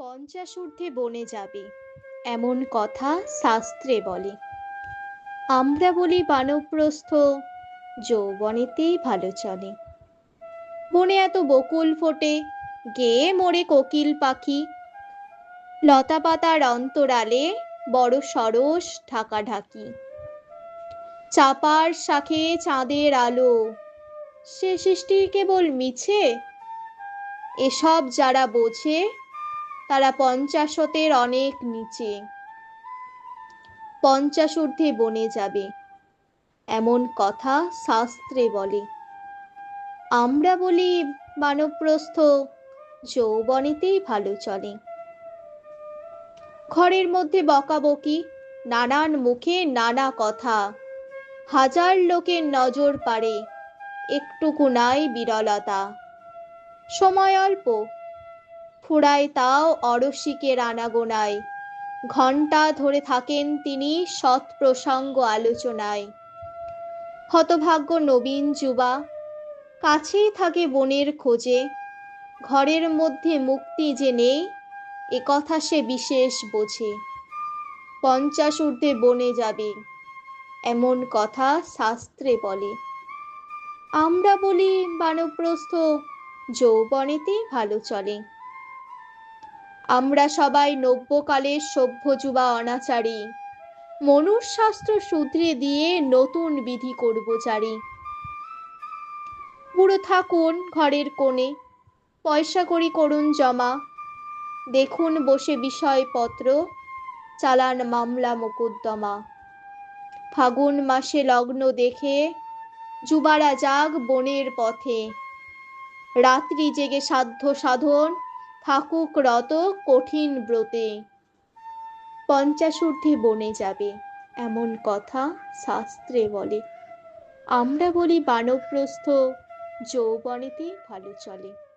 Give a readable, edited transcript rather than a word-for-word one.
পঞ্চাশ বনে যাবে এমন কথা শাস্ত্রে বলে। আমরা বলি বানপ্রস্থ যৌবনেতেই ভালো চলে। বনে এত বকুল ফোটে, গেয়ে মোরে কোকিল পাখি। লতা পাতার অন্তরালে বড় সরস ঢাকাঢাকি। চাপার শাখে চাঁদের আলো, সে সৃষ্টি কেবল মিছে। এসব যারা বোঝে তারা পঞ্চাশতের অনেক নিচে। পঞ্চাশ বনে যাবে এমন কথা শাস্ত্রে বলে। আমরা বলি বানপ্রস্থ যৌবনেতেই ভালো চলে। ঘরের মধ্যে বকাবকি, নানান মুখে নানা কথা। হাজার লোকের নজর পারে, একটুকু নাই বিরলতা। সময় অল্প, ফুরায় তাও অরসিকের আনাগোনায়। ঘণ্টা ধরে থাকেন তিনি সৎ প্রসঙ্গ আলোচনায়। হতভাগ্য নবীন যুবা কাছেই থাকে বনের খোঁজে। ঘরের মধ্যে মুক্তি যে নেই, এ কথা সে বিশেষ বোঝে। পঞ্চাশ বনে যাবে এমন কথা শাস্ত্রে বলে। আমরা বলি বানপ্রস্থ যৌবনেতেই ভালো চলে। আমরা সবাই নব্যকালের সভ্য যুবা অনাচারী। মনুশাস্ত্র সূত্রে দিয়ে নতুন বিধি করব জারি। বুড়ো থাকুন ঘরের কোণে, পয়সা কড়ি করুন জমা। দেখুন বসে বিষয়পত্র, চালান মামলা মোকদ্দমা। ফাগুন মাসে লগ্ন দেখে যুবারা যাক বনের পথে। রাত্রি জেগে সাধ্য সাধন, থাকুক রত কঠিন ব্রতে। পঞ্চাশ বনে যাবে এমন কথা শাস্ত্রে বলে। আমরা বলি বানপ্রস্থ যৌবনেতেই ভালো চলে।